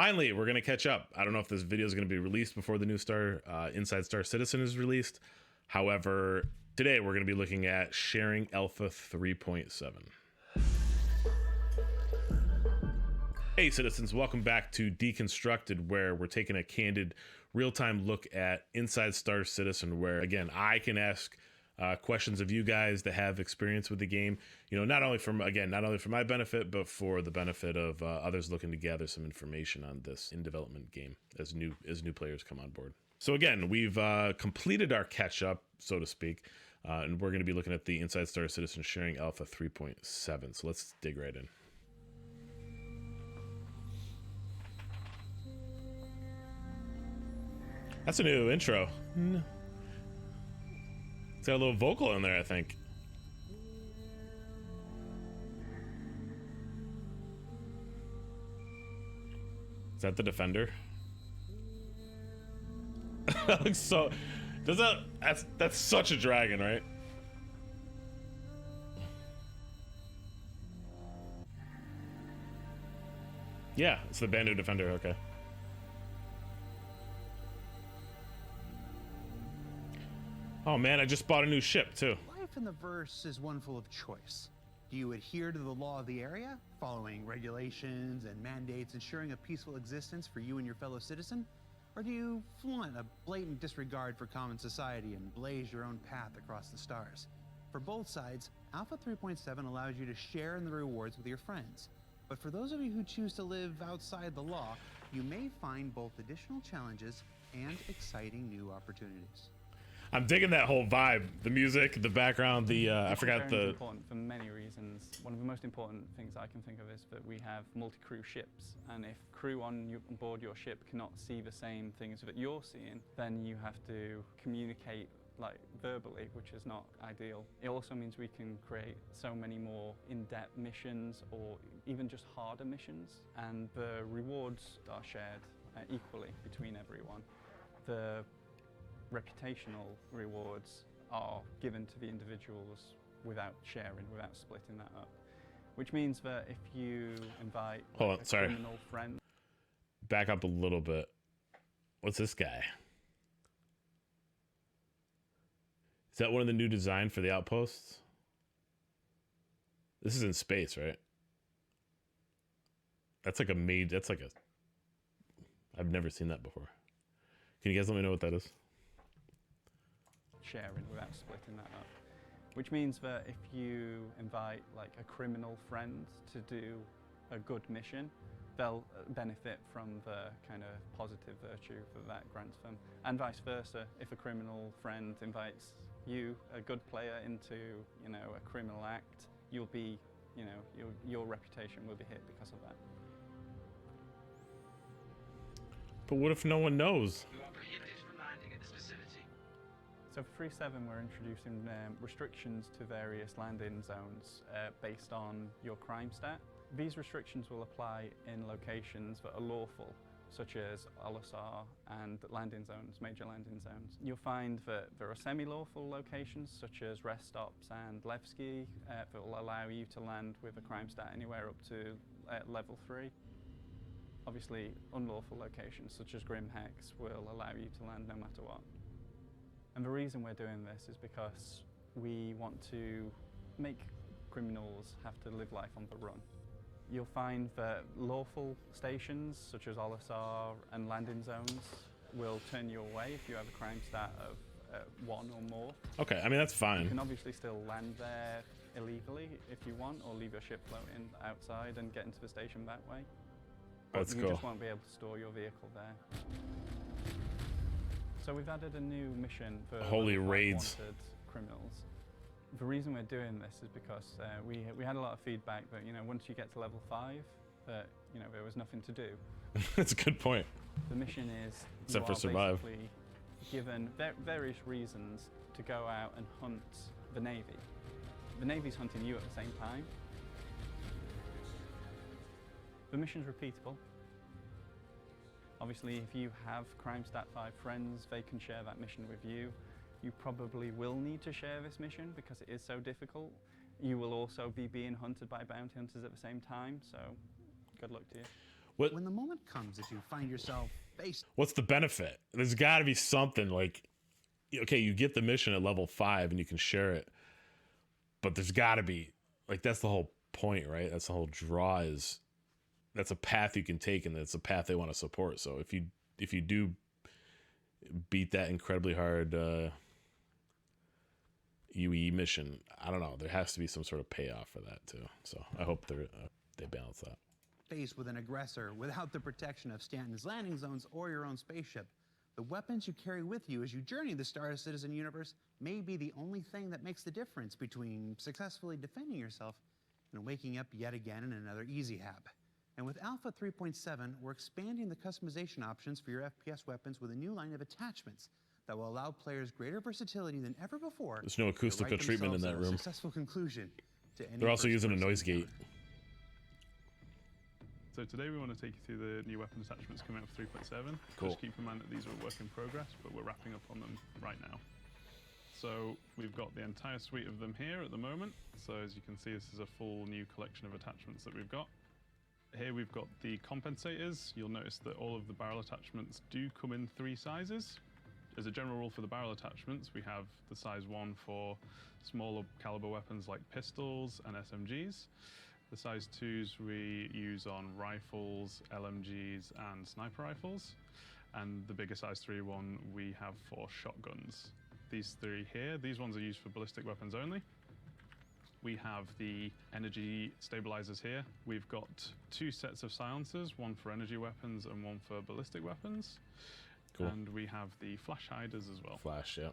finally, we're going to catch up. I don't know if this video is going to be released before the new Inside Star Citizen is released. However, today we're going to be looking at sharing Alpha 3.7. Hey citizens, welcome back to Deconstructed, where we're taking a candid, real-time look at Inside Star Citizen, where again I can ask questions of you guys that have experience with the game. You know, not only for my benefit, but for the benefit of others looking to gather some information on this in development game as new players come on board. So again, we've completed our catch-up, so to speak, and we're going to be looking at the Inside Star Citizen sharing Alpha 3.7. So let's dig right in. That's a new intro. It's got a little vocal in there, I think. Is that the Defender? That looks so... That's such a dragon, right? Yeah, it's the Bandu Defender, okay. Oh man, I just bought a new ship too. Life in the verse is one full of choice. Do you adhere to the law of the area, following regulations and mandates, ensuring a peaceful existence for you and your fellow citizen? Or do you flaunt a blatant disregard for common society and blaze your own path across the stars? For both sides, Alpha 3.7 allows you to share in the rewards with your friends. But for those of you who choose to live outside the law, you may find both additional challenges and exciting new opportunities. I'm digging that whole vibe, the music, the background, the I forgot the... It's important for many reasons. One of the most important things I can think of is that we have multi-crew ships, and if crew on board your ship cannot see the same things that you're seeing, then you have to communicate like verbally, which is not ideal. It also means we can create so many more in-depth missions or even just harder missions, and the rewards are shared equally between everyone. The reputational rewards are given to the individuals without sharing, without splitting that up. Which means that if you invite a criminal friend... Back up a little bit. What's this guy? Is that one of the new design for the outposts? This is in space, right? That's like a... I've never seen that before. Can you guys let me know what that is? Sharing without splitting that up. Which means that if you invite like a criminal friend to do a good mission, they'll benefit from the kind of positive virtue that grants them. And vice versa, if a criminal friend invites you, a good player, into, you know, a criminal act, you'll be, you know, your reputation will be hit because of that. But what if no one knows? You are prohibited from landing at this facility. So for 3.7 we're introducing restrictions to various landing zones based on your crime stat. These restrictions will apply in locations that are lawful, such as Olisar and landing zones, major landing zones. You'll find that there are semi-lawful locations, such as rest stops and Levski, that will allow you to land with a crime stat anywhere up to level 3. Obviously, unlawful locations, such as Grim Hex, will allow you to land no matter what. And the reason we're doing this is because we want to make criminals have to live life on the run. You'll find that lawful stations, such as Olisar and landing zones, will turn you away if you have a crime stat of 1 or more. Okay, I mean, that's fine. You can obviously still land there illegally if you want, or leave your ship floating outside and get into the station that way. But you just won't be able to store your vehicle there. So we've added a new mission for Holy Raids wanted criminals. The reason we're doing this is because we had a lot of feedback that, you know, once you get to level 5, that, you know, there was nothing to do. That's a good point. The mission is except for survive. Basically given various reasons to go out and hunt the Navy. The Navy's hunting you at the same time. The mission's repeatable. Obviously, if you have Crime Stat 5 friends, they can share that mission with you. You probably will need to share this mission because it is so difficult. You will also be being hunted by bounty hunters at the same time, so good luck to you. When the moment comes that you find yourself faced What's the benefit? There's got to be something like, okay, you get the mission at level 5 and you can share it, but there's got to be, like, that's the whole point, right? That's the whole draw, is that's a path you can take, and that's a path they want to support. So if you do beat that incredibly hard UE mission, I don't know, there has to be some sort of payoff for that too. So I hope they balance that. faced with an aggressor without the protection of Stanton's landing zones or your own spaceship, the weapons you carry with you as you journey the Star Citizen universe may be the only thing that makes the difference between successfully defending yourself and waking up yet again in another easy hab. And with Alpha 3.7, we're expanding the customization options for your FPS weapons with a new line of attachments that will allow players greater versatility than ever before. There's no acoustical treatment in that room. Successful conclusion to any They're also using a first-person noise gate. encounter. So today we want to take you through the new weapon attachments coming out for 3.7. Cool. Just keep in mind that these are a work in progress, but we're wrapping up on them right now. So we've got the entire suite of them here at the moment. So as you can see, this is a full new collection of attachments that we've got. Here we've got the compensators. You'll notice that all of the barrel attachments do come in 3 sizes. As a general rule for the barrel attachments, we have the size 1 for smaller caliber weapons like pistols and SMGs. The size 2s we use on rifles, LMGs and sniper rifles. And the bigger size 3 one we have for shotguns. These 3 here, these ones are used for ballistic weapons only. We have the energy stabilizers here. We've got 2 sets of silencers, one for energy weapons and one for ballistic weapons. Cool. And we have the flash hiders as well. Flash, yeah.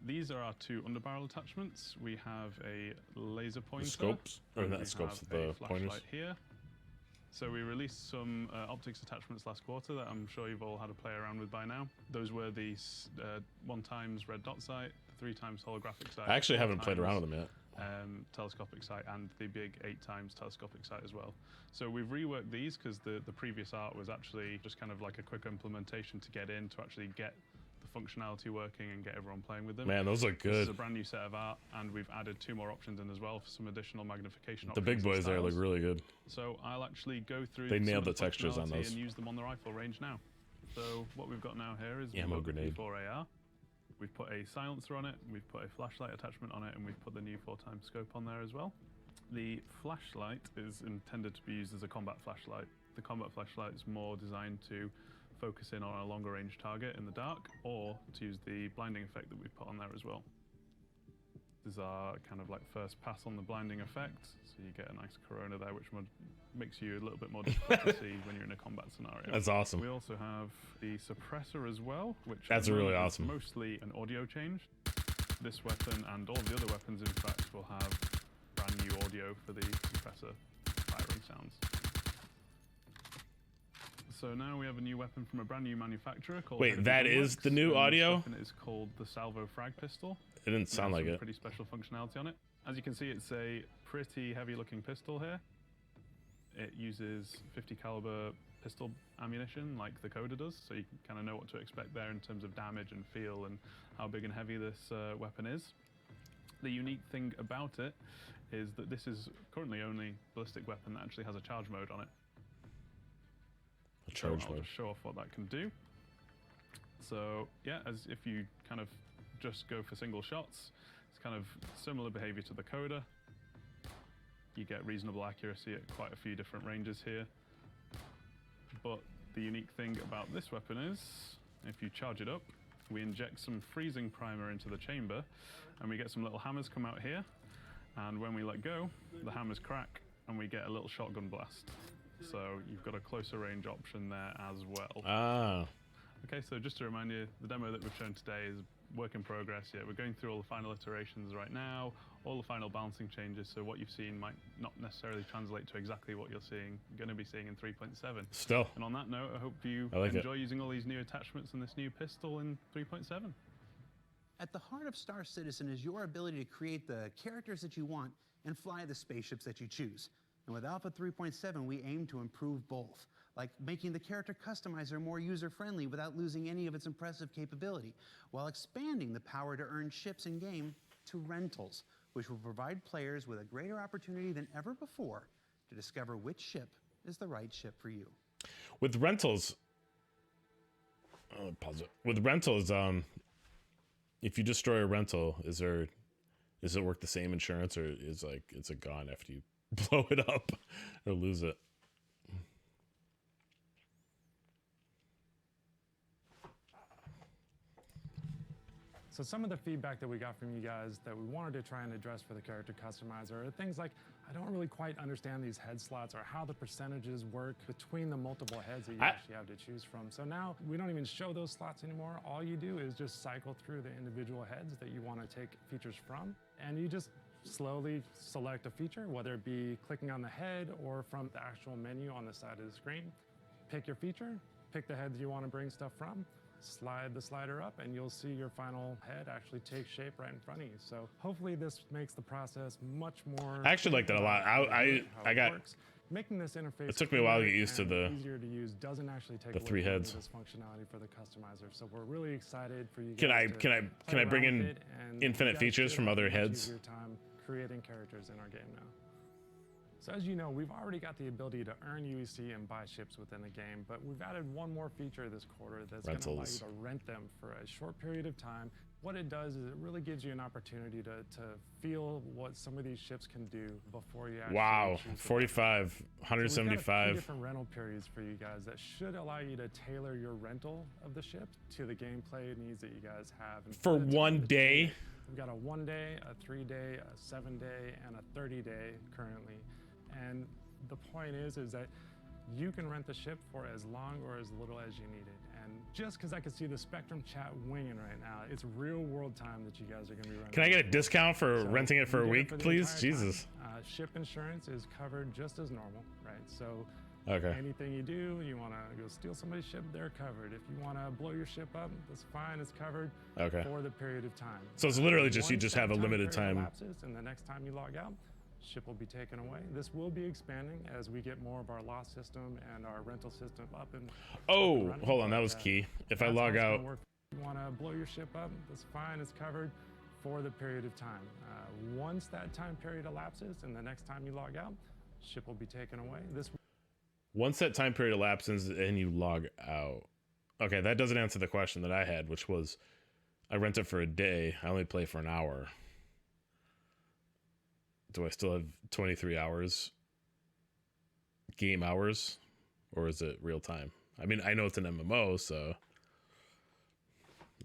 These are our 2 underbarrel attachments. We have a laser pointer. The scopes, or and not we scopes, have the a pointers. flashlight here. So we released some optics attachments last quarter that I'm sure you've all had a play around with by now. Those were the 1x red dot sight, the 3x holographic sight. I actually haven't 4x, played around with them yet. telescopic sight, and the big 8x telescopic sight as well. So we've reworked these because the previous art was actually just kind of like a quick implementation to get in, to actually get the functionality working and get everyone playing with them. Man, those look This is good. a brand new set of art, and we've added 2 more options in as well for some additional magnification The options. big and boys there look styles. really good. So I'll actually go through They some nailed of the textures on functionality those. and use them on the rifle range now. So what we've got now here is Ammo the grenade. P4AR. We've put a silencer on it, we've put a flashlight attachment on it, and we've put the new 4x scope on there as well. The flashlight is intended to be used as a combat flashlight. The combat flashlight is more designed to focus in on a longer range target in the dark, or to use the blinding effect that we've put on there as well. This is our kind of like first pass on the blinding effect, so you get a nice corona there, which makes you a little bit more difficult to see when you're in a combat scenario. That's awesome. We also have the suppressor as well, which That's at the really moment is awesome. mostly an audio change. This weapon and all the other weapons, in fact, will have brand new audio for the suppressor firing sounds. So now we have a new weapon from a brand new manufacturer called. Wait, Heavy that Gunworks, is the new and audio? This weapon is called the Salvo Frag pistol. It didn't sound like Some it. Pretty special functionality on it. As you can see, it's a pretty heavy-looking pistol here. It uses 50 caliber pistol ammunition, like the Coda does, so you can kind of know what to expect there in terms of damage and feel and how big and heavy this weapon is. The unique thing about it is that this is currently only ballistic weapon that actually has a charge mode on it. A charge I'll mode. just show off what that can do. So yeah, as if you kind of just go for single shots, it's kind of similar behavior to the Coda. You get reasonable accuracy at quite a few different ranges here. But the unique thing about this weapon is, if you charge it up, we inject some freezing primer into the chamber, and we get some little hammers come out here. And when we let go, the hammers crack, and we get a little shotgun blast. So you've got a closer range option there as well. Ah, Okay, so just to remind you, the demo that we've shown today is work in progress. Yeah, we're going through all the final iterations right now, all the final balancing changes, so what you've seen might not necessarily translate to exactly what you're going to be seeing in 3.7. still. And on that note, I hope you I like it. enjoy using all these new attachments and this new pistol in 3.7. At the heart of Star Citizen is your ability to create the characters that you want and fly the spaceships that you choose. And with Alpha 3.7, we aim to improve both, like making the character customizer more user-friendly without losing any of its impressive capability, while expanding the power to earn ships in-game to rentals, which will provide players with a greater opportunity than ever before to discover which ship is the right ship for you. With rentals, pause it. With rentals, if you destroy a rental, does it work the same insurance, or is it gone after you blow it up or lose it? So some of the feedback that we got from you guys that we wanted to try and address for the character customizer are things like, I don't really quite understand these head slots or how the percentages work between the multiple heads that you actually have to choose from. So now we don't even show those slots anymore. All you do is just cycle through the individual heads that you want to take features from, and you just slowly select a feature, whether it be clicking on the head or from the actual menu on the side of the screen. Pick your feature, pick the head that you want to bring stuff from, slide the slider up, and you'll see your final head actually take shape right in front of you. So hopefully this makes the process much more. I actually like that a lot. I got works. Making this interface. It took me a while to get used to the easier to use. Doesn't actually take the away 3 from heads. this functionality for the customizer. So we're really excited for you guys. Can I bring in infinite features from other heads? Your time creating characters in our game now. So as you know, we've already got the ability to earn UEC and buy ships within the game, but we've added one more feature this quarter that's going to allow you to rent them for a short period of time. What it does is it really gives you an opportunity to feel what some of these ships can do before you actually choose 45, 175. So we've got a few different rental periods for you guys that should allow you to tailor your rental of the ship to the gameplay needs that you guys have. And for 1 day? We've got a 1 day, a 3 day, a 7 day, and a 30 day currently. And the point is that you can rent the ship for as long or as little as you need it. And just because I can see the Spectrum chat winging right now, it's real world time that you guys are going to be running. Can I get a discount for renting it for a week, please? Jesus. Ship insurance is covered just as normal, right? So okay. Anything you do, you want to go steal somebody's ship, they're covered. If you want to blow your ship up, that's fine. It's covered for the period of time. So it's literally just you just have a limited time. Elapses, and the next time you log out, ship will be taken away. This will be expanding as we get more of our loss system and our rental system up and hold on, that was key. If I log out, you want to blow your ship up, that's fine. It's covered for the period of time. Once that time period elapses and the next time you log out, ship will be taken away. Once that time period elapses and you log out, okay, that doesn't answer the question that I had, which was I rent it for a day, I only play for an hour. Do I still have 23 hours game hours, or is it real time? I mean, I know it's an MMO, so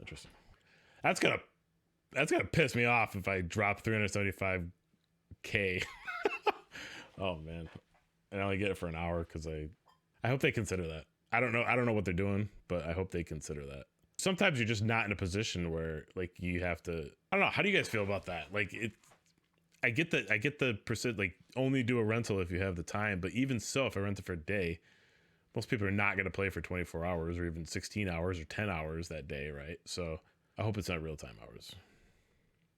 interesting. That's gonna piss me off if I drop 375k. Oh man, and I only get it for an hour because I hope they consider that. I don't know what they're doing, but I hope they consider that. Sometimes you're just not in a position where like you have to. I don't know. How do you guys feel about that? Like it. I get the percent, like only do a rental if you have the time, but even so, if I rent it for a day, most people are not going to play for 24 hours or even 16 hours or 10 hours that day, right? So I hope it's not real time hours.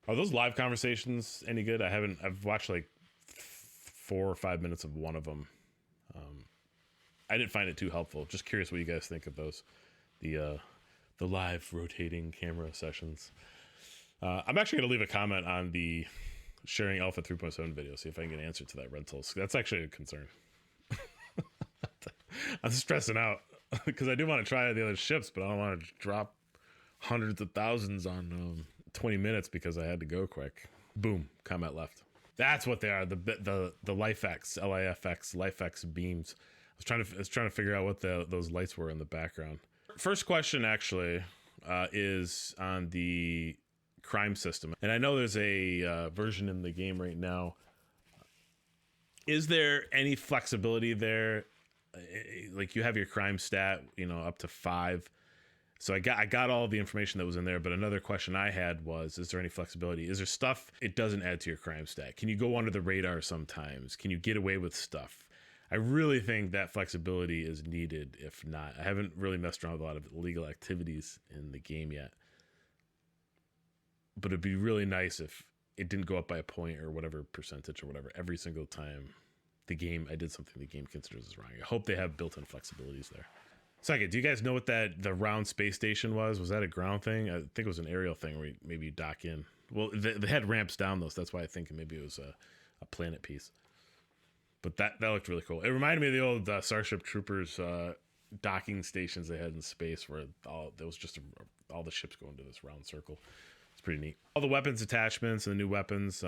Are those live conversations any good? I've watched like 4 or 5 minutes of one of them. I didn't find it too helpful. Just curious what you guys think of those, the live rotating camera sessions. I'm actually going to leave a comment on the sharing Alpha 3.7 video, see if I can get an answer to that rentals. That's actually a concern. I'm stressing out because I do want to try the other ships, but I don't want to drop hundreds of thousands on 20 minutes because I had to go quick. Boom, comment left. That's what they are. The LifeX, LIFX, LifeX beams. I was trying to figure out what those lights were in the background. First question actually is on the crime system, and I know there's a version in the game right now. Is there any flexibility there? Like you have your crime stat, up to 5. So I got all the information that was in there, but another question I had was, is there any flexibility? Is there stuff it doesn't add to your crime stat? Can you go under the radar sometimes? Can you get away with stuff? I really think that flexibility is needed. If not, I haven't really messed around with a lot of illegal activities in the game yet. But it'd be really nice if it didn't go up by a point or whatever percentage or whatever every single time I did something the game considers as wrong. I hope they have built-in flexibilities there. Second, do you guys know what the round space station was? Was that a ground thing? I think it was an aerial thing where maybe you dock in. Well, the head ramps down though, so that's why I think maybe it was a planet piece. But that looked really cool. It reminded me of the old Starship Troopers docking stations they had in space, where there was just all the ships going to this round circle. It's pretty neat. All the weapons attachments and the new weapons.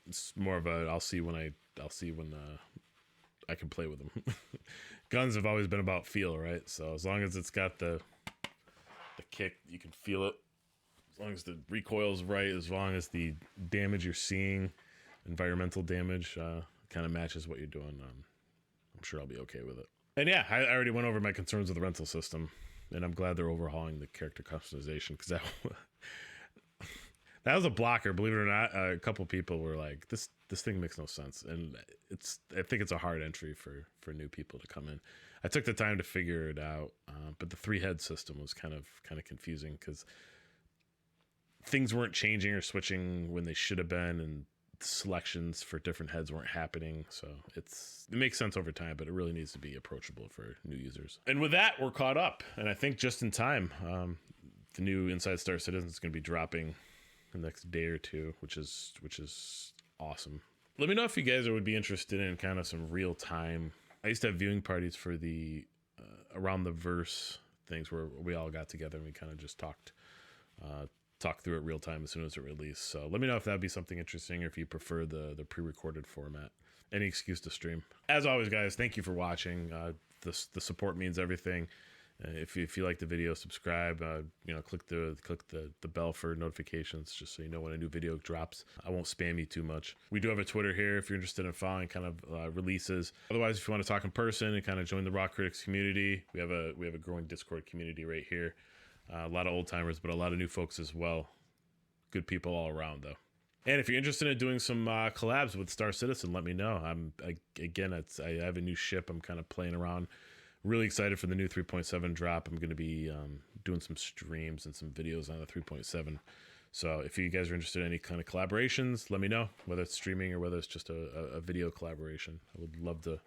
It's more of a I'll see when I can play with them. Guns have always been about feel, right? So as long as it's got the kick, you can feel it. As long as the recoil's right, as long as the damage you're seeing, environmental damage, kind of matches what you're doing, I'm sure I'll be okay with it. And yeah, I already went over my concerns with the rental system, and I'm glad they're overhauling the character customization, because that was a blocker, believe it or not. A couple people were like, this thing makes no sense, and I think it's a hard entry for new people to come in. I took the time to figure it out, but the 3-head system was kind of confusing, because things weren't changing or switching when they should have been, and selections for different heads weren't happening. So it makes sense over time, but it really needs to be approachable for new users. And with that, we're caught up, and I think just in time. The new Inside Star Citizen is going to be dropping the next day or two, which is awesome. Let me know if you guys would be interested in kind of some real time. I used to have viewing parties for the around the verse things, where we all got together and we kind of just talked through it real time as soon as it released. So let me know if that'd be something interesting, or if you prefer the pre-recorded format. Any excuse to stream. As always, guys, thank you for watching. The support means everything. If you like the video, subscribe. Click the bell for notifications, just so you know when a new video drops. I won't spam you too much. We do have a Twitter here if you're interested in following kind of releases. Otherwise, if you want to talk in person and kind of join the Rawcritics community, we have a growing Discord community right here. A lot of old timers, but a lot of new folks as well. Good people all around, though. And if you're interested in doing some collabs with Star Citizen, let me know. I have a new ship I'm kind of playing around. Really excited for the new 3.7 drop. I'm going to be doing some streams and some videos on the 3.7. So if you guys are interested in any kind of collaborations, let me know, whether it's streaming or whether it's just a video collaboration. I would love to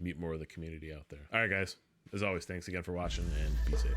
meet more of the community out there. All right, guys. As always, thanks again for watching, and be safe.